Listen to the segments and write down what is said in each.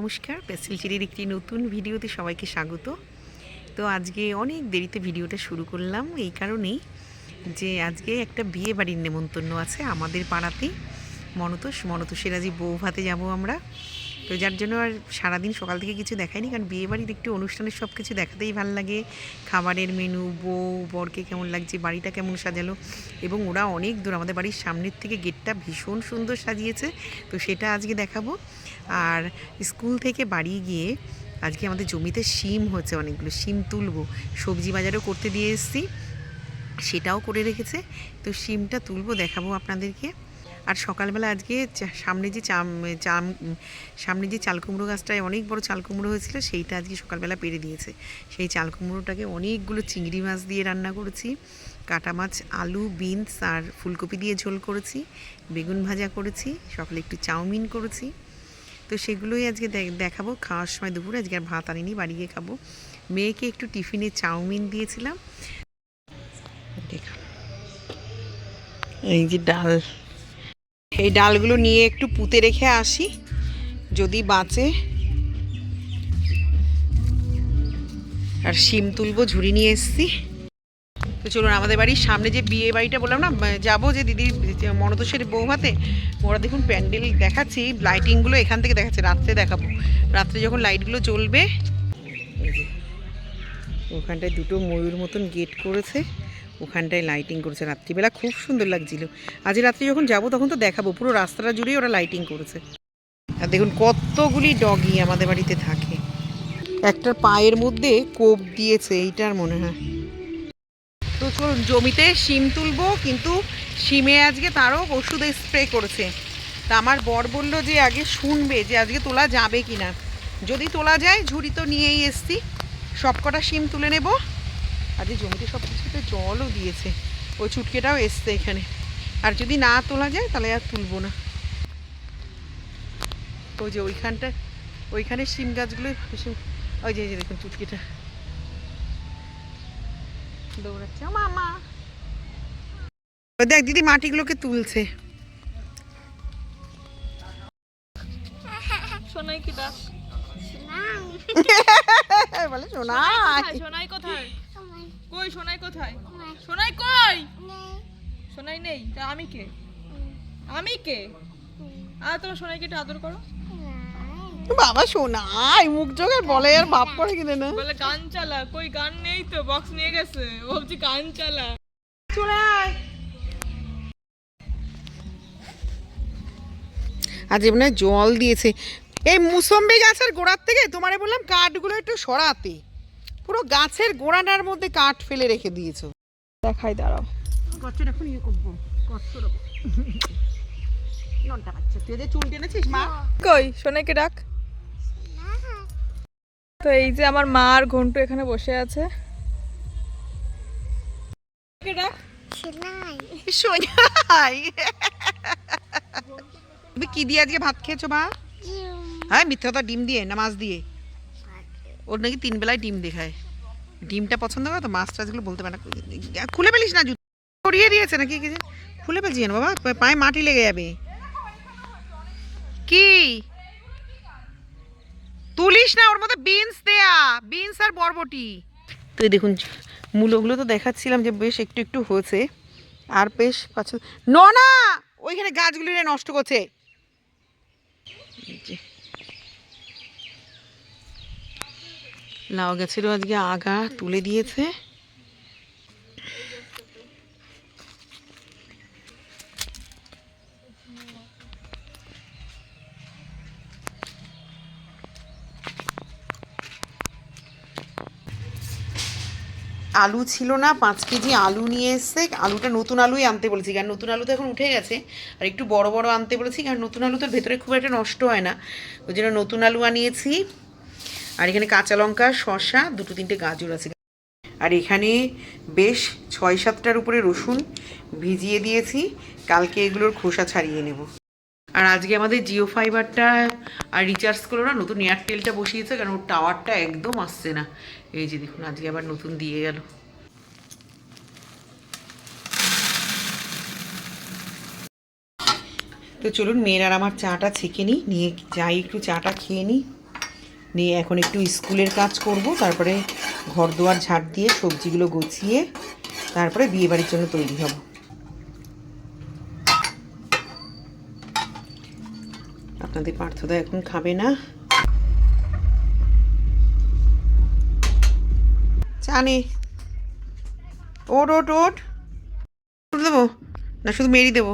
নমস্কার, পেস্টেল চিরির একটি নতুন ভিডিওতে সবাইকে স্বাগত। তো আজকে অনেক দেরিতে ভিডিওটা শুরু করলাম এই কারণেই যে আজকে একটা বিয়ে বাড়ির নেমন্তন্ন আছে আমাদের পাড়াতেই। মনতোষের আজ বউ ভাতে যাবো আমরা। তো যার জন্য আর সারাদিন সকাল থেকে কিছু দেখাইনি, কারণ বিয়ে বাড়ির একটু অনুষ্ঠানের সব কিছু দেখাতেই ভালো লাগে। খাবারের মেনু, বউ বরকে কেমন লাগছে, বাড়িটা কেমন সাজালো, এবং ওরা অনেক দূর, আমাদের বাড়ির সামনের থেকে গেটটা ভীষণ সুন্দর সাজিয়েছে, তো সেটা আজকে দেখাবো। আর স্কুল থেকে বাড়ি গিয়ে আজকে আমাদের জমিতে শিম হচ্ছে, অনেকগুলো শিম তুলবো, সবজি বাজারও করতে দিয়ে এসেছি, সেটাও করে রেখেছে। তো শিমটা তুলবো, দেখাবো আপনাদেরকে। আর সকালবেলা আজকে সামনে যে চাল কুমড়ো গাছটায় অনেক বড় চাল কুমড়ো হয়েছিল, সেইটা আজকে সকালবেলা পেরে দিয়েছে। সেই চাল কুমড়োটাকে অনেকগুলো চিংড়ি মাছ দিয়ে রান্না করেছি, কাটা মাছ, আলু, বিনস আর ফুলকপি দিয়ে ঝোল করেছি, বেগুন ভাজা করেছি, সকালে একটু চাউমিন করেছি। তো সেগুলোই আজকে দেখাবো খাওয়ার সময়। দুপুরে আজকে আর ভাত আনিনি, বাড়ি গিয়ে খাবো। মেয়েকে একটু টিফিনে চাউমিন দিয়েছিলাম। এই যে ডাল, এই ডালগুলো নিয়ে একটু পুঁতে রেখে আসি, যদি বাঁচে। আর শিম তুলবো, ঝুড়ি নিয়ে এসছি। তো চলুন, আমাদের বাড়ির সামনে যে বিয়ে বাড়িটা বললাম না যাবো, যে দিদির মনতোষের বউ ভাতে, ওরা দেখুন প্যান্ডেল দেখাচ্ছি, লাইটিংগুলো এখান থেকে দেখাচ্ছে, রাত্রে দেখাবো। রাত্রে যখন লাইটগুলো জ্বলবে, ওখানটায় দুটো ময়ূর মতন গেট করেছে, ওখানটায় লাইটিং করেছে রাত্রিবেলা, খুব সুন্দর লাগছিল। আজ রাত্রে যখন যাব তখন তো দেখাবো, পুরো রাস্তাটা জুড়েই ওরা লাইটিং করেছে। আর দেখুন কতগুলি ডগি আমাদের বাড়িতে থাকে। একটা পায়ের মধ্যে কোপ দিয়েছে, এইটার মনে হয়। তো চলুন, জমিতে শিম তুলবো, কিন্তু শিমে আজকে তারও ওষুধ স্প্রে করেছে। তা আমার বর বললো যে আগে শুনবে যে আজকে তোলা যাবে কি না। যদি তোলা যায়, ঝুড়ি তো নিয়েই এসছি, সবকটা শিম তুলে নেব। আজকে জমিতে সব কিছুতে জলও দিয়েছে, ওই চুটকেটাও এসছে এখানে। আর যদি না তোলা যায় তাহলে আর তুলবো না। ওই যে ওইখানে শিম গাছগুলো, ওই যে দেখুন চুটকিটা দৌড়াচ্ছে, মামা দেখ দিদি মাটিগুলোকে তুলছে। সোনাই কি ডাক? বলে সোনাই। সোনাই কোথায়? কই সোনাই কোথায়? সোনাই কই? সোনাই নেই। তা আমি কে? আমি কে? আর তোমার সোনাইকে একটু আদর করো। বাবা সোনাই মুখ জোগাড় বলে আর বাপ করে কিনে না, বলে গান চালা। কই গান নেই তো, বক্স নিয়ে গেছে। বলছি গান চালা। চলে আয়। আজ এমনি জল দিয়েছে। এই মুসম্বি গাছের গোড়ার থেকে তোমারে বললাম কাঠগুলো একটু সরাতে, পুরো গাছের গোড়াটার মধ্যে কাঠ ফেলে রেখে দিয়েছো। দেখাই দাঁড়াও। কচ্ছটা এখন ইয়ে করবো, কচ্ছটা ননটা বাচ্চা, তুই যে চুল টেনেছিস মা। কই সোনাইকে ডাক। তো এই যে আমার মা আর ঘন্টু এখানে বসে আছে। ডাক সোনাই। তুমি কি দিয়ে আজকে ভাত খেয়েছো মা? হ্যাঁ মিথ্যা কথা, ডিম দিয়ে না মাছ দিয়ে? ওর নাকি 3 বেলায় ডিম দেখায়। ডিমটা পছন্দ করে তো, মাছ টাছগুলো বলতে পারে না। খুলে ফেলিস না, জুতো সরিয়ে দিয়েছে নাকি? খুলে ফেলছি না বাবা, পায়ে মাটি লেগে যাবে। কি তুলিস না, ওর মধ্যে বিনস দেয়া, বিনস আর বরবটি। তো দেখুন মূলগুলো তো দেখাচ্ছিলাম যে বেশ একটু একটু হয়েছে, আর বেশ পাচ্ছে না, ওইখানে গাছগুলি নষ্ট করছে। লাউ গাছেরও আজকে আগা তুলে দিয়েছে। আলু ছিল না, 5 কেজি আলু নিয়ে এসছে। আলুটা নতুন আলুই আনতে বলেছি, কারণ নতুন আলু তো এখন উঠে গেছে। আর একটু বড় বড় আনতে বলেছি, কারণ নতুন আলু তো ভেতরে খুব একটা নষ্ট হয় না, ওই জন্য নতুন আলু আনিয়েছি। আর এখানে কাঁচা লঙ্কা, শসা, 2-3টে গাজর আছে। আর এখানে বেশ 6-7টার উপরে রসুন ভিজিয়ে দিয়েছি, কালকে এগুলোর খোসা ছাড়িয়ে নেব। আর আজকে আমাদের জিও ফাইবারটা আর রিচার্জ করলো না, নতুন এয়ারটেলটা বসিয়েছে, কারণ ওর টাওয়ারটা একদম আসছে না। এই যে দেখুন আজকে আবার নতুন দিয়ে গেল। তো চলুন মেয়ের আর আমার চাটা ছেঁকে নিই, নিয়ে যাই একটু চাটা খেয়ে নিই। নিয়ে এখন একটু স্কুলের কাজ করব, তারপরে ঘর দুয়ার ঝাড় দিয়ে সবজিগুলো গুছিয়ে তারপরে বিয়েবাড়ির জন্য তৈরি হব। আপনাদের পার্থদা এখন খাবে না। জানি ওট ওট ওট দেবো না, শুধু মেরি দেবো।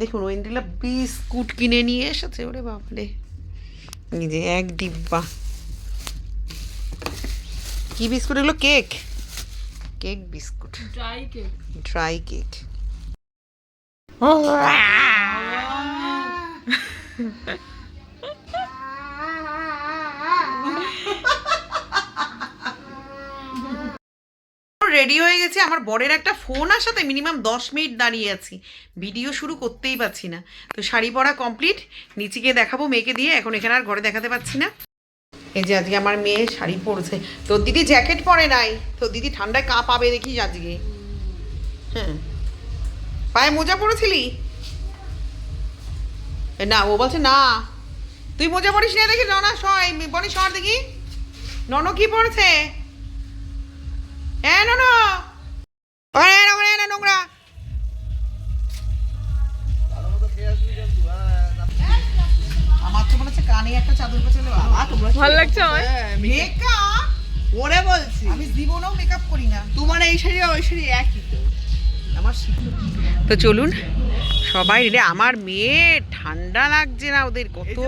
দেখুন ওয়েন্দ্রিলা বিস্কুট কিনে নিয়ে এসেছে, ওরে বাপরে, এই যে এক ডিব্বা। কি বিস্কুট এগুলো? Cake, cake biscuit, dry cake. Dry cake. Ready হয়ে গেছে, আমার বরের একটা ফোন আসাতে মিনিমাম 10 মিনিট দাঁড়িয়ে আছি, ভিডিও শুরু করতেই পারছি না। তো শাড়ি পরা কমপ্লিট, নিচে গিয়ে দেখাবো মেয়েকে দিয়ে, এখন এখানে আর ঘরে দেখাতে পারছি না। এই যে আজকে আমার মেয়ে শাড়ি পরেছে, তোর দিদি জ্যাকেট পরে নাই, তোর দিদি ঠান্ডায় কাঁপাবে দেখিস আজকে। হ্যাঁ, পায়ে মোজা পরেছিলি না? ও বলছে না তুই মোজা পরিস না, দেখি ননা সয় বনি সর দেখি নন কি পড়েছে। হ্যাঁ নন, নোংরা। আমার তো মনে হচ্ছে কানে একটা চাদর পেছালে ভালো লাগছে আমার। মেকআপ ওরে বলছি আমি জীবনেও মেকআপ করি না। তোমার এই শাড়ি ওই শাড়ি একই তো। আমার তো চলুন সবাই রে, আমার মেয়ে ঠান্ডা লাগছে না ওদের কত।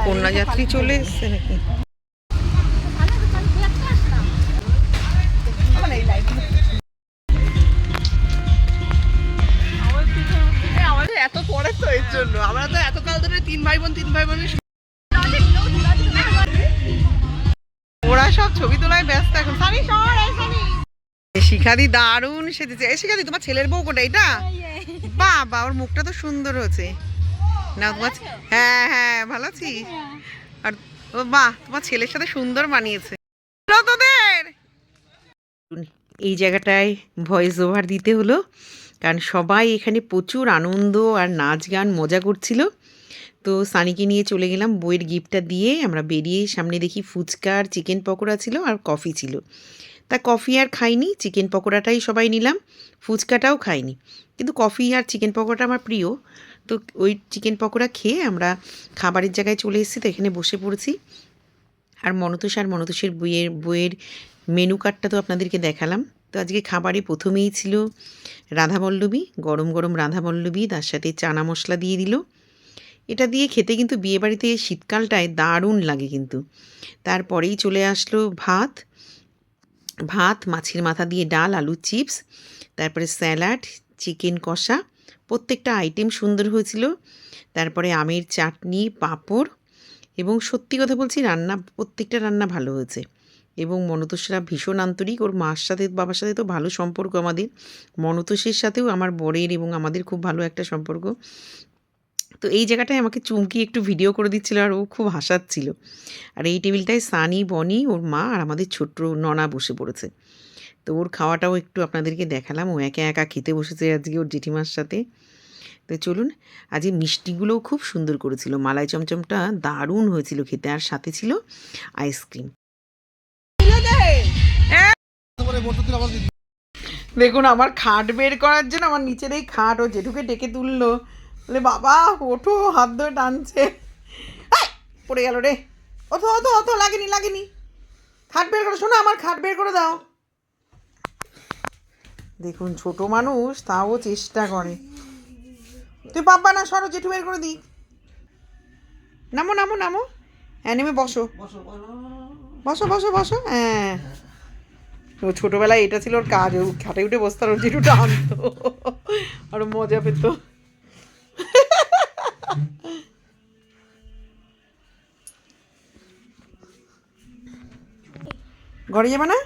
কন্যা যাত্রী চলে এসছে নাকি? আমাদের এত পরে তো এর জন্য আমরা তো এতকাল ধরে তিন ভাই বোনের ওরা সব ছবি তোলায় ব্যস্ত এখন। শিখাদি দারুণ সেজেছে। এই শিখাদি, তোমার ছেলের বউ কোটা এটা? বাবা, ওর মুখটা তো সুন্দর হয়েছে না তোমার? হ্যাঁ হ্যাঁ, ভালো আছি। আর ও বাহ, তোমার ছেলের সাথে সুন্দর মানিয়েছে তোদের। এই জায়গাটায় ভয়েস ওভার দিতে হলো, কারণ সবাই এখানে প্রচুর আনন্দ আর নাচ গান মজা করছিল। তো সানিকে নিয়ে চলে গেলাম, বইয়ের গিফটটা দিয়ে আমরা বেরিয়ে সামনে দেখি ফুচকা আর চিকেন পকোড়া ছিল আর কফি ছিল। তা কফি আর খাইনি, চিকেন পকোড়াটাই সবাই নিলাম, ফুচকাটাও খাইনি। কিন্তু কফি আর চিকেন পকোড়াটা আমার প্রিয়, তো ওই চিকেন পকোড়া খেয়ে আমরা খাবারের জায়গায় চলে এসেছি। তো এখানে বসে পড়েছি। আর মনতোষের বইয়ের মেনু কার্ডটা তো আপনাদেরকে দেখালাম। তো আজকে খাবারে প্রথমেই ছিল রাধাবল্লভী, গরম গরম রাধাবল্লভী, তার সাথে চানা মশলা দিয়ে দিল। এটা দিয়ে খেতে কিন্তু বিয়েবাড়িতে শীতকালটায় দারুণ লাগে কিন্তু। তারপরেই চলে আসলো ভাত, মাছের মাথা দিয়ে ডাল, আলুর চিপস, তারপরে স্যালাড, চিকেন কষা, প্রত্যেকটা আইটেম সুন্দর হয়েছিল। তারপরে আমের চাটনি, পাঁপড়, এবং সত্যি কথা বলছি প্রত্যেকটা রান্না ভালো হয়েছে। এবং মনতোষরা ভীষণ আন্তরিক, ওর মার সাথে বাবার সাথে তো ভালো সম্পর্ক আমাদের, মনতোষের সাথেও আমার বরের এবং আমাদের খুব ভালো একটা সম্পর্ক। তো এই জায়গাটায় আমাকে চুমকি একটু ভিডিও করে দিচ্ছিল আর ও খুব হাসাচ্ছিল। আর এই টেবিলটায় সানি, বনি, ওর মা আর আমাদের ছোট্ট ননা বসে পড়েছে। তো ওর খাওয়াটাও একটু আপনাদেরকে দেখালাম, ও একা একা খেতে বসেছে আজকে ওর জেঠিমার সাথে। তো চলুন, আজকে মিষ্টিগুলোও খুব সুন্দর করেছিল, মালাই চমচমটা দারুণ হয়েছিল খেতে, আর সাথে ছিল আইসক্রিম। দেখুন আমার খাট বের করার জন্য আমার নিচের এই খাট ও জেঠুকে ডেকে তুললো, বলে বাবা ওঠো, হাত ধরে টানছে, পড়ে গেল রে, অত লাগেনি, খাট বের করো, শোনো আমার খাট বের করে দাও। দেখুন ছোট মানুষ তাও চেষ্টা করে। তুই পাপা না, সরো, জেঠু বের করে দিই। নামো, হ্যাঁ নেমে বসো। হ্যাঁ, ও ছোটোবেলায় এটা ছিল ওর কাজ, ও খাটে উঠে বসতো আর ওর জেঠুটা আনতো, আরো মজা পেত। ঘরে যাবে না?